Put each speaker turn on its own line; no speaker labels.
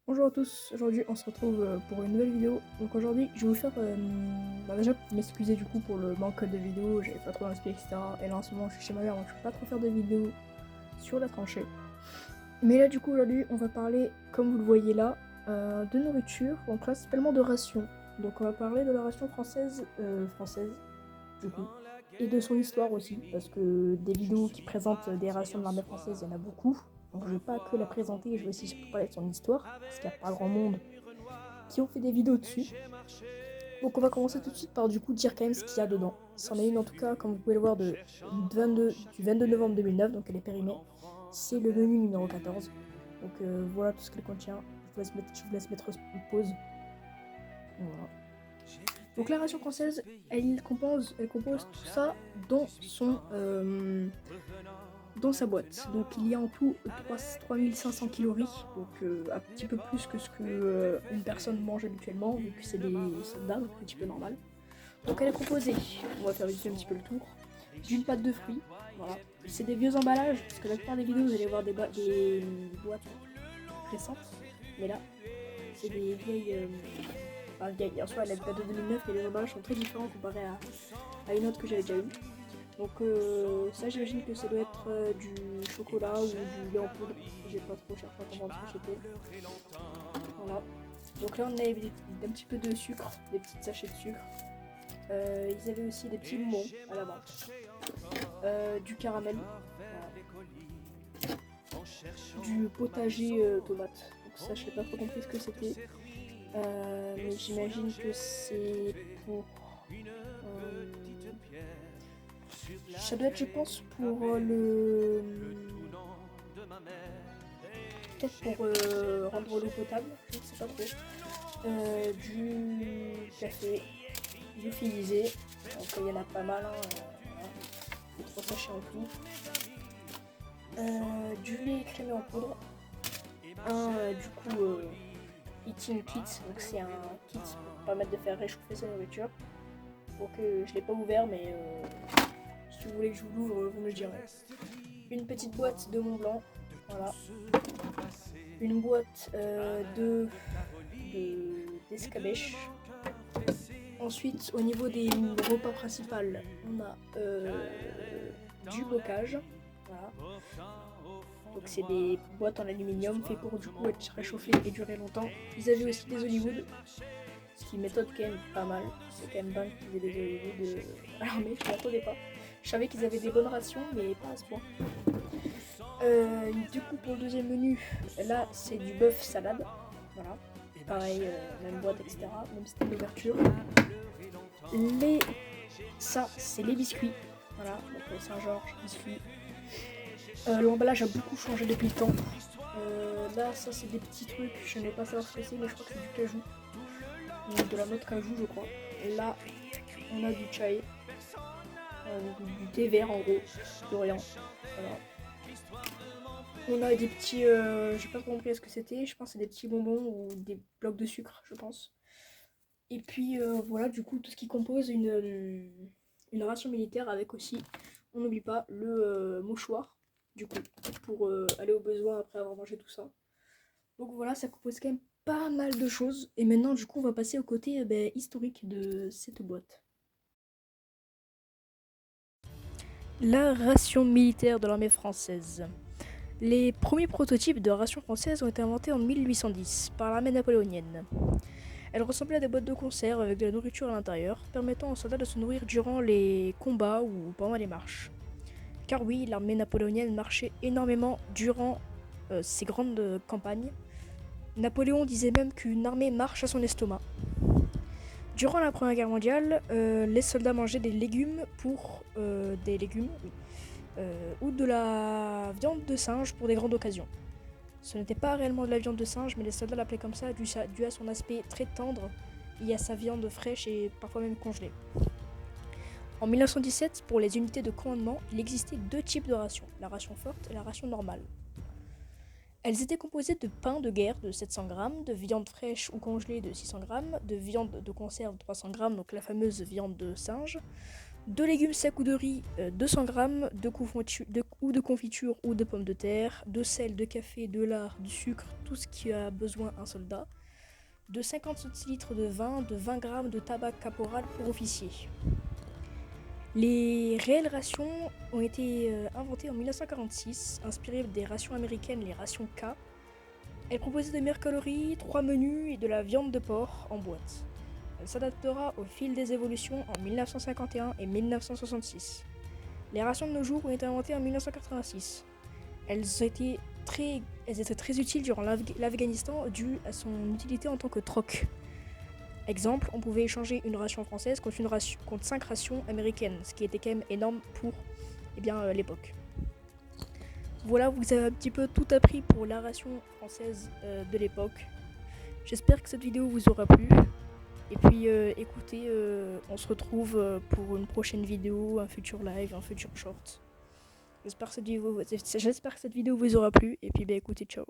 Bonjour à tous, aujourd'hui on se retrouve pour une nouvelle vidéo. Donc aujourd'hui je vais vous faire déjà m'excuser du coup pour le manque de vidéos, j'avais pas trop d'inspi etc. Et là en ce moment je suis chez ma mère donc je peux pas trop faire de vidéos sur la tranchée. Mais là du coup aujourd'hui on va parler, comme vous le voyez là, de nourriture, donc principalement de rations. Donc on va parler de la ration française, du coup, et de son histoire aussi, parce que des vidéos qui présentent des rations de l'armée française, il y en a beaucoup. Donc je vais pas que la présenter, je vais aussi surtout parler de son histoire, parce qu'il n'y a pas grand monde qui ont fait des vidéos dessus. Donc on va commencer tout de suite par du coup dire quand même ce qu'il y a dedans. C'en est une en tout cas, comme vous pouvez le voir, du 22 novembre 2009, donc elle est périmée. C'est le menu numéro 14. Donc voilà tout ce qu'elle contient. Je vous laisse mettre une pause. Voilà. Donc la ration française, elle compose tout ça dans sa boîte. Donc il y a en tout 3500 calories, donc un petit peu plus que ce que une personne mange habituellement, vu que c'est des soldats, donc un petit peu normal. Donc elle est composée, on va faire vite un petit peu le tour, d'une pâte de fruits, voilà. C'est des vieux emballages, parce que la plupart des vidéos vous allez voir des boîtes récentes, mais là c'est des vieilles... vieilles, en soi la date de 2009 et les emballages sont très différents comparés à une autre que j'avais déjà eue. Donc ça j'imagine que ça doit être du chocolat ou du lait en poudre. J'ai pas trop cherché à comprendre ce que c'était. Voilà. Donc là on avait un petit peu de sucre, des petits sachets de sucre. Ils avaient aussi des petits bonbons à la vente. Du caramel. Voilà. Du potager tomate. Donc ça je n'ai pas trop compris ce que c'était. Mais j'imagine que c'est pour... ça doit être, je pense, pour le... peut-être pour rendre l'eau potable, je ne sais pas trop. Du café, du finisé, donc il y en a pas mal, voilà. 3 sachets en tout. Du lait écrémé en poudre. Du coup, eating kit, donc c'est un kit pour permettre de faire réchauffer sa nourriture. Donc je l'ai pas ouvert, mais si vous voulez que je vous l'ouvre, vous me le direz. Une petite boîte de Mont Blanc, voilà. Une boîte d'escabeche. Ensuite, au niveau des repas principaux, on a du bocage, voilà. Donc c'est des boîtes en aluminium fait pour du coup être réchauffées et durer longtemps. Ils avaient aussi des Hollywood, ce qui m'étonne quand même pas mal. C'est quand même dingue qu'ils aient des Hollywood à l'armée, je m'attendais pas. Je savais qu'ils avaient des bonnes rations, mais pas à ce point. Du coup, pour le deuxième menu, là c'est du bœuf salade, voilà. Pareil, même boîte, etc. Même style d'ouverture. Ça, c'est les biscuits, voilà. Donc Saint-Georges, biscuits. L'emballage a beaucoup changé depuis le temps. Là, ça c'est des petits trucs, je n'ai pas savoir ce que c'est, mais je crois que c'est du cajou. De la noix de cajou, je crois. Là, on a du chai, du thé vert en gros, d'Orient. Voilà. On a des petits, j'ai pas compris ce que c'était, je pense que c'est des petits bonbons ou des blocs de sucre, je pense. Et puis voilà, du coup, tout ce qui compose une ration militaire avec aussi, on n'oublie pas, le mouchoir, du coup, pour aller au besoin après avoir mangé tout ça. Donc voilà, ça compose quand même pas mal de choses. Et maintenant, du coup, on va passer au côté historique de cette boîte. La ration militaire de l'armée française. Les premiers prototypes de ration française ont été inventés en 1810 par l'armée napoléonienne. Elles ressemblaient à des boîtes de conserve avec de la nourriture à l'intérieur, permettant aux soldats de se nourrir durant les combats ou pendant les marches. Car oui, l'armée napoléonienne marchait énormément durant ces grandes campagnes. Napoléon disait même qu'une armée marche à son estomac. Durant la Première Guerre mondiale, les soldats mangeaient des légumes ou de la viande de singe pour des grandes occasions. Ce n'était pas réellement de la viande de singe, mais les soldats l'appelaient comme ça dû à son aspect très tendre et à sa viande fraîche et parfois même congelée. En 1917, pour les unités de commandement, il existait 2 types de rations, la ration forte et la ration normale. Elles étaient composées de pain de guerre de 700 grammes, de viande fraîche ou congelée de 600 grammes, de viande de conserve de 300 grammes, donc la fameuse viande de singe, 2 légumes secs ou de riz, 200 g, de confiture ou de pommes de terre, de sel, de café, de lard, du sucre, tout ce qui a besoin un soldat, de 50 centilitres de vin, de 20 g de tabac caporal pour officier. Les réelles rations ont été inventées en 1946, inspirées des rations américaines, les rations K. Elles proposaient de meilleures calories, 3 menus et de la viande de porc en boîte. Elle s'adaptera au fil des évolutions en 1951 et 1966. Les rations de nos jours ont été inventées en 1986. Elles étaient très utiles durant l'Afghanistan dû à son utilité en tant que troc. Exemple, on pouvait échanger une ration française contre 5 rations américaines, ce qui était quand même énorme pour l'époque. Voilà, vous avez un petit peu tout appris pour la ration française de l'époque. J'espère que cette vidéo vous aura plu. Et puis écoutez, on se retrouve pour une prochaine vidéo, un futur live, un futur short. J'espère que cette vidéo vous aura plu. Et puis écoutez, ciao.